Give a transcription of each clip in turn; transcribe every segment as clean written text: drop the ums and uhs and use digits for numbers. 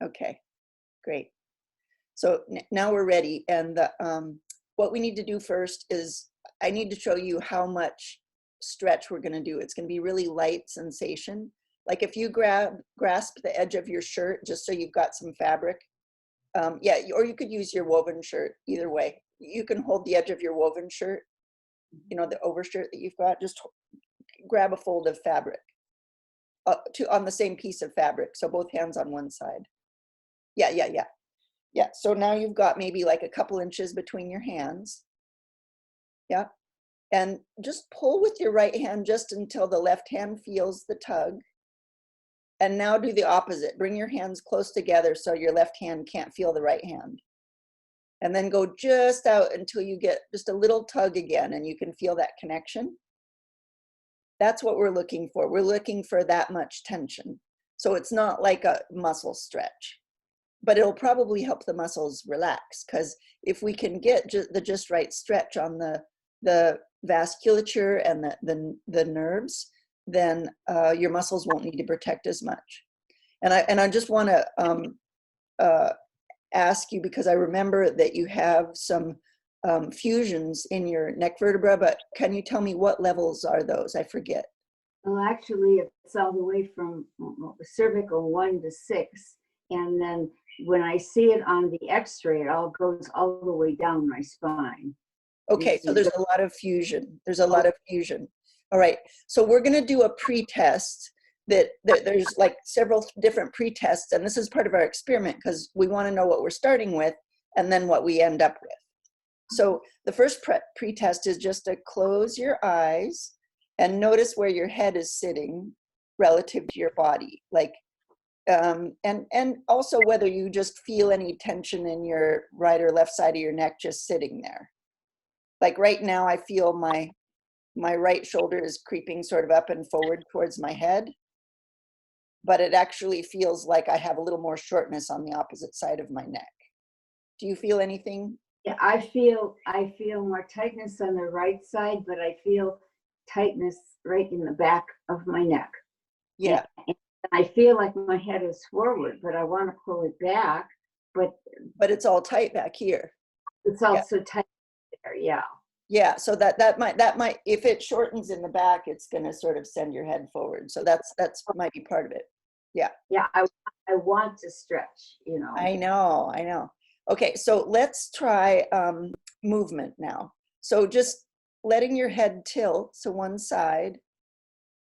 Okay, great. So now we're ready. And what we need to do first is I need to show you how much stretch we're going to do. It's going to be really light sensation. Like if you grasp the edge of your shirt, just so you've got some fabric. Yeah, or you could use your woven shirt, either way. You can hold the edge of your woven shirt, you know, the overshirt that you've got, just grab a fold of fabric on the same piece of fabric. So both hands on one side. Yeah, yeah, yeah. Yeah, so now you've got maybe like a couple inches between your hands. Yeah, and just pull with your right hand just until the left hand feels the tug. And now do the opposite. Bring your hands close together so your left hand can't feel the right hand. And then go just out until you get just a little tug again and you can feel that connection. That's what we're looking for. We're looking for that much tension. So it's not like a muscle stretch, but it'll probably help the muscles relax, because if we can get the just right stretch on the vasculature and the nerves, then your muscles won't need to protect as much. And I just want to ask you, because I remember that you have some fusions in your neck vertebra, but can you tell me what levels are those? I forget. Well, actually, it's all the way from cervical 1 to 6, and then when I see it on the X-ray, it all goes all the way down my spine. Okay, so there's a lot of fusion. There's a lot of fusion. All right, so we're going to do a pre-test. There's like several different pre-tests, and this is part of our experiment because we want to know what we're starting with and then what we end up with. So the first pre-test is just to close your eyes and notice where your head is sitting relative to your body, like, and also whether you just feel any tension in your right or left side of your neck just sitting there. Like right now, I feel my right shoulder is creeping sort of up and forward towards my head, but it actually feels like I have a little more shortness on the opposite side of my neck. Do you feel anything? Yeah, I feel more tightness on the right side, but I feel tightness right in the back of my neck. Yeah. And I feel like my head is forward, but I want to pull it back, but it's all tight back here. It's also tight there, yeah. Yeah, so that might, if it shortens in the back, it's going to sort of send your head forward. So that's might be part of it. Yeah. Yeah, I want to stretch, you know. I know. Okay, so let's try movement now. So just letting your head tilt to one side,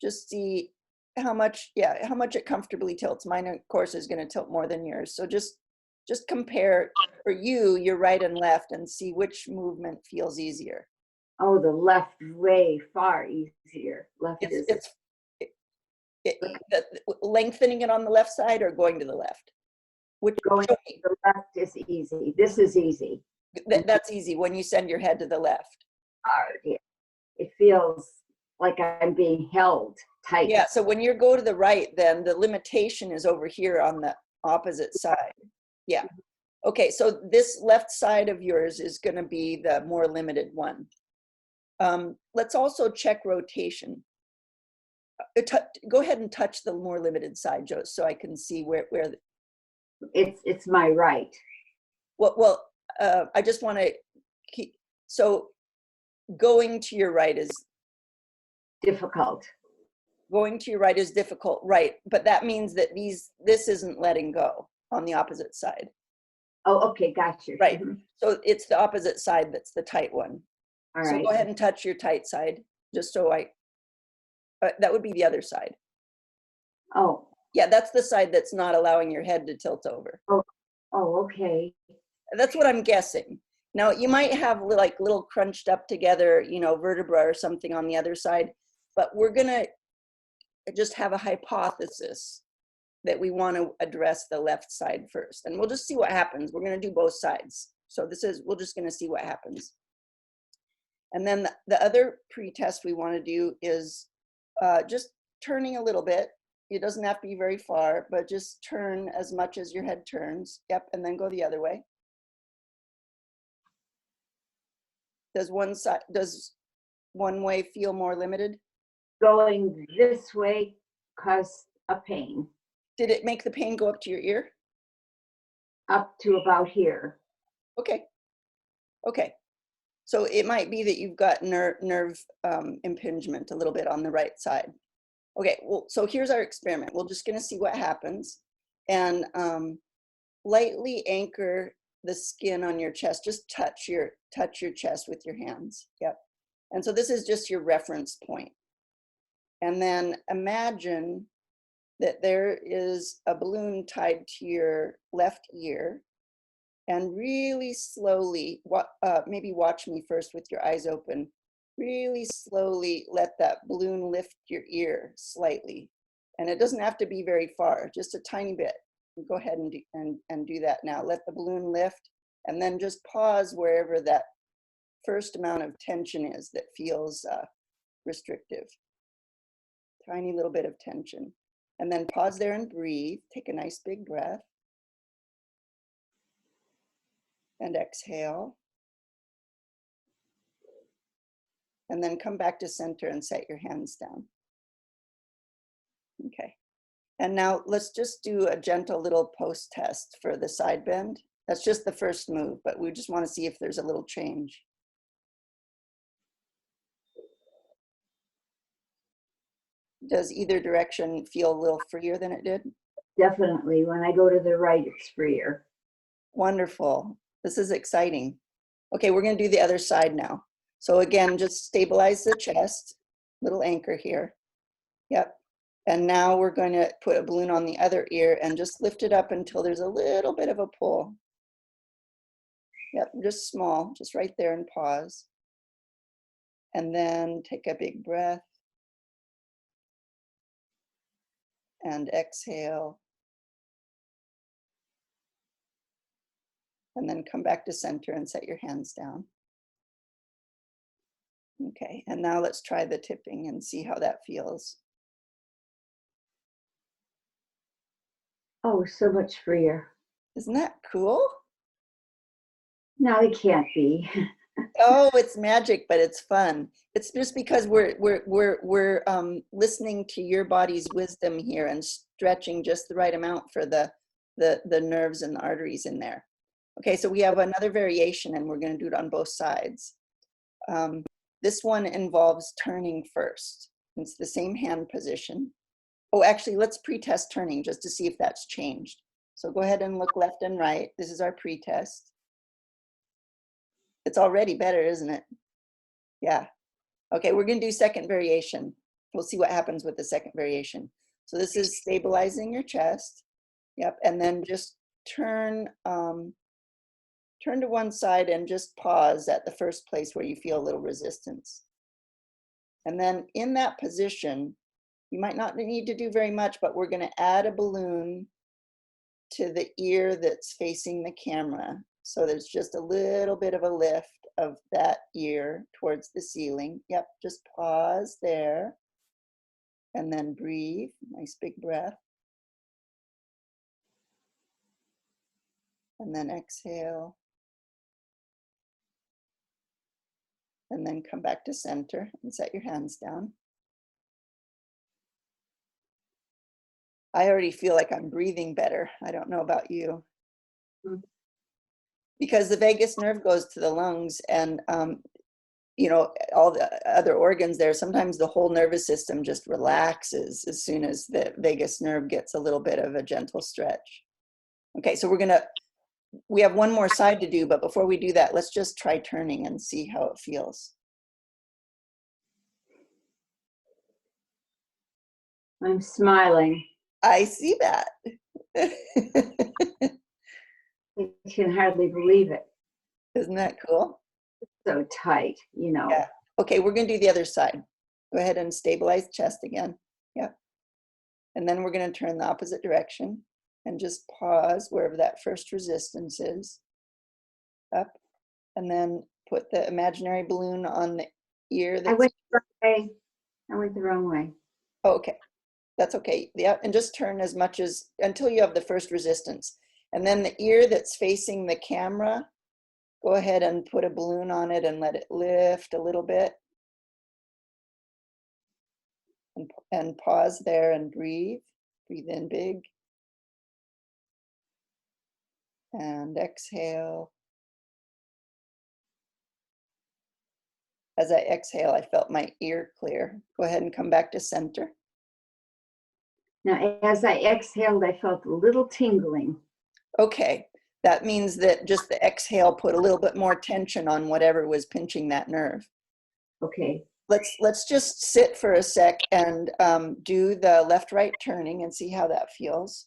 just see how much it comfortably tilts. Mine, of course, is going to tilt more than yours. So just compare for you, your right and left, and see which movement feels easier. Oh, the left way far easier. Left lengthening it on the left side or going to the left? Going to the left is easy. This is easy. That's easy when you send your head to the left. Yeah. It feels like I'm being held tight. Yeah, so when you go to the right, then the limitation is over here on the opposite side. Yeah. Okay, so this left side of yours is going to be the more limited one. Let's also check rotation. Go ahead and touch the more limited side, Joe, so I can see where it's my right. Well, I just want to keep, so going to your right is difficult. Going to your right is difficult, right? But that means that this isn't letting go on the opposite side. Oh, okay, gotcha. Right. So it's the opposite side that's the tight one. All right. So go ahead and touch your tight side, just so that would be the other side. Oh. Yeah, that's the side that's not allowing your head to tilt over. Oh, okay. That's what I'm guessing. Now, you might have like little crunched up together, you know, vertebra or something on the other side, but we're going to just have a hypothesis that we want to address the left side first. And we'll just see what happens. We're going to do both sides. So we're just going to see what happens. And then the other pre-test we want to do is just turning a little bit. It doesn't have to be very far, but just turn as much as your head turns. Yep, and then go the other way. Does one way feel more limited? Going this way caused a pain. Did it make the pain go up to your ear? up to about here. Okay. Okay. So it might be that you've got nerve impingement a little bit on the right side. Okay, well, so here's our experiment. We're just gonna see what happens. And lightly anchor the skin on your chest. Just touch your chest with your hands. Yep. And so this is just your reference point. And then imagine that there is a balloon tied to your left ear, and really slowly, maybe watch me first with your eyes open, really slowly let that balloon lift your ear slightly. And it doesn't have to be very far, just a tiny bit. Go ahead and do that now. Let the balloon lift, and then just pause wherever that first amount of tension is that feels restrictive. Tiny little bit of tension. And then pause there and breathe. Take a nice big breath. And exhale. And then come back to center and set your hands down. Okay. And now let's just do a gentle little post test for the side bend. That's just the first move, but we just want to see if there's a little change. Does either direction feel a little freer than it did? Definitely. When I go to the right, it's freer. Wonderful. This is exciting. Okay, we're going to do the other side now. So again, just stabilize the chest, little anchor here. Yep. And now we're going to put a balloon on the other ear and just lift it up until there's a little bit of a pull. Yep, just small, just right there, and pause. And then take a big breath. And exhale. And then come back to center and set your hands down. Okay, and now let's try the tipping and see how that feels. Oh, so much freer. Isn't that cool? No, it can't be. Oh, it's magic, but it's fun. It's just because we're listening to your body's wisdom here and stretching just the right amount for the nerves and the arteries in there. Okay, so we have another variation, and we're going to do it on both sides. This one involves turning first. It's the same hand position. Oh, actually, let's pre-test turning just to see if that's changed. So go ahead and look left and right. This is our pre-test. It's already better, isn't it? Yeah. Okay, we're going to do second variation. We'll see what happens with the second variation. So this is stabilizing your chest. Yep, and then just turn to one side and just pause at the first place where you feel a little resistance. And then in that position, you might not need to do very much, but we're going to add a balloon to the ear that's facing the camera. So there's just a little bit of a lift of that ear towards the ceiling. Yep, just pause there. And then breathe, nice big breath. And then exhale. And then come back to center and set your hands down. I already feel like I'm breathing better. I don't know about you. Because the vagus nerve goes to the lungs, and you know, all the other organs there, sometimes the whole nervous system just relaxes as soon as the vagus nerve gets a little bit of a gentle stretch. Okay, so we have one more side to do, but before we do that, let's just try turning and see how it feels. I'm smiling. I see that. I can hardly believe it. Isn't that cool? So tight, you know. Yeah. Okay, we're going to do the other side. Go ahead and stabilize chest again. Yep. And then we're going to turn the opposite direction and just pause wherever that first resistance is. Up. And then put the imaginary balloon on the ear. I went the wrong way. I went the wrong way. Oh, okay. That's okay. Yeah, and just turn as much as until you have the first resistance. And then the ear that's facing the camera, go ahead and put a balloon on it and let it lift a little bit. And pause there and breathe. Breathe in big. And exhale. As I exhale, I felt my ear clear. Go ahead and come back to center. Now, as I exhaled, I felt a little tingling. Okay, that means that just the exhale put a little bit more tension on whatever was pinching that nerve. Okay. Let's just sit for a sec and do the left-right turning and see how that feels.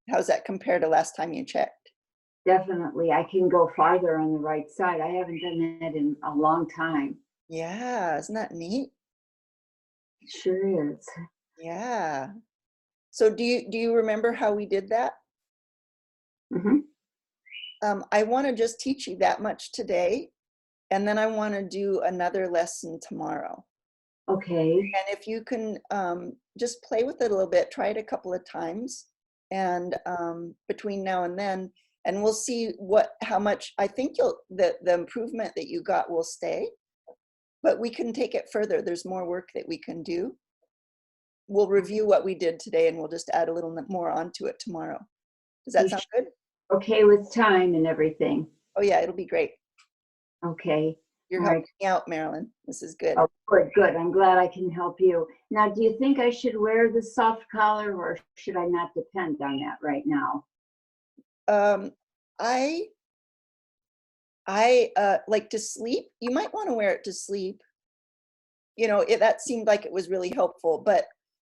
How's that compare to last time you checked? Definitely. I can go farther on the right side. I haven't done that in a long time. Yeah, isn't that neat? It sure is. Yeah. So do you remember how we did that? Mm-hmm. I want to just teach you that much today, and then I want to do another lesson tomorrow. Okay. And if you can just play with it a little bit, try it a couple of times, and between now and then, and we'll see how much. I think the improvement that you got will stay, but we can take it further. There's more work that we can do. We'll review what we did today, and we'll just add a little bit more onto it tomorrow. Does that sound good? Okay with time and everything. Oh yeah, it'll be great. Okay. You're All helping right. me out, Marilyn. This is good. Oh, good, good. I'm glad I can help you. Now, do you think I should wear the soft collar, or should I not depend on that right now? I like to sleep. You might want to wear it to sleep. You know, that seemed like it was really helpful, but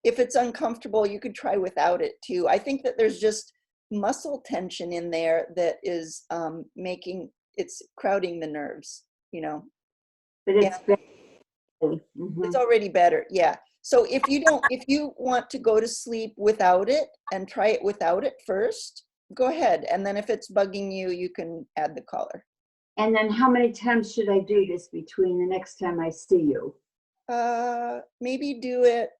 if it's uncomfortable, you could try without it too. I think that there's just muscle tension in there that is it's crowding the nerves, you know. But it's Yeah, better. it's already better. Yeah. So if you want to go to sleep without it and try it without it first, go ahead. And then if it's bugging you, you can add the collar. And then how many times should I do this between the next time I see you? Maybe do it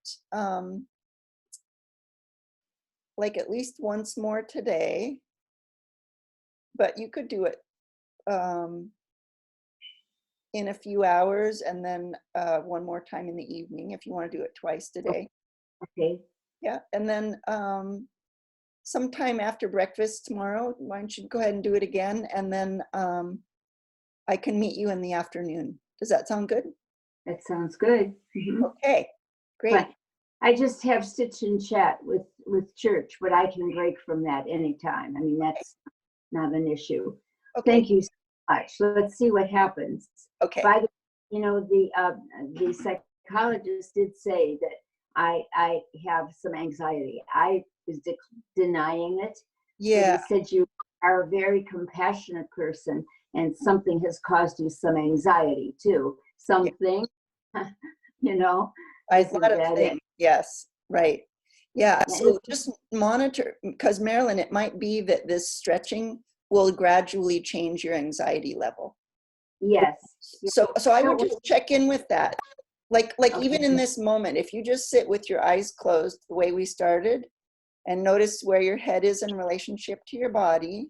like at least once more today, but you could do it in a few hours, and then one more time in the evening if you want to do it twice today. Okay. Yeah, and then sometime after breakfast tomorrow, why don't you go ahead and do it again, and then I can meet you in the afternoon. Does that sound good? That sounds good. Okay, great. But I just have stitch and chat with church, but I can break from that anytime. I mean, that's not an issue. Okay. Thank you so much. Let's see what happens. Okay. By the psychologist did say that I have some anxiety. I was denying it. Yeah. But he said you are a very compassionate person, and something has caused you some anxiety too. Something, you know. A lot of things. Yes, right. Yeah, so just monitor, because Marilyn, it might be that this stretching will gradually change your anxiety level. Yes. So I would just check in with that. Like even in this moment, if you just sit with your eyes closed the way we started and notice where your head is in relationship to your body,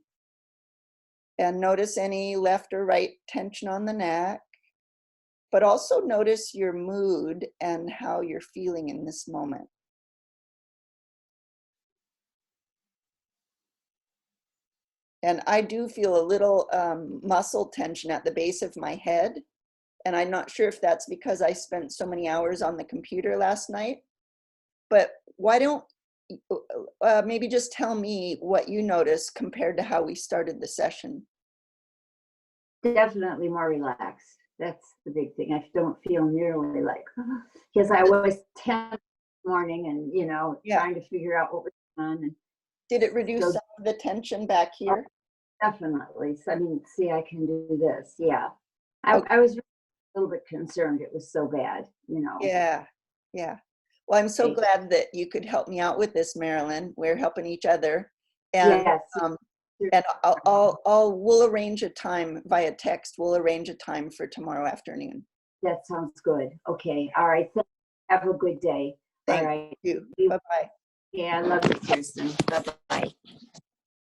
and notice any left or right tension on the neck, but also notice your mood and how you're feeling in this moment. And I do feel a little muscle tension at the base of my head. And I'm not sure if that's because I spent so many hours on the computer last night. But why don't maybe just tell me what you noticed compared to how we started the session? Definitely more relaxed. That's the big thing. I don't feel nearly like, because I was tense this morning and, you know, trying to figure out what was going on. And did it reduce some of the tension back here? Definitely. So, I mean, see, I can do this. Yeah. I was a little bit concerned. It was so bad, you know. Yeah. Yeah. Well, I'm so glad that you could help me out with this, Marilyn. We're helping each other. And, yes. And we'll arrange a time via text. We'll arrange a time for tomorrow afternoon. That sounds good. Okay. All right. Have a good day. Thank all right. you. Bye-bye. Yeah, I love you, Kirsten. Bye-bye.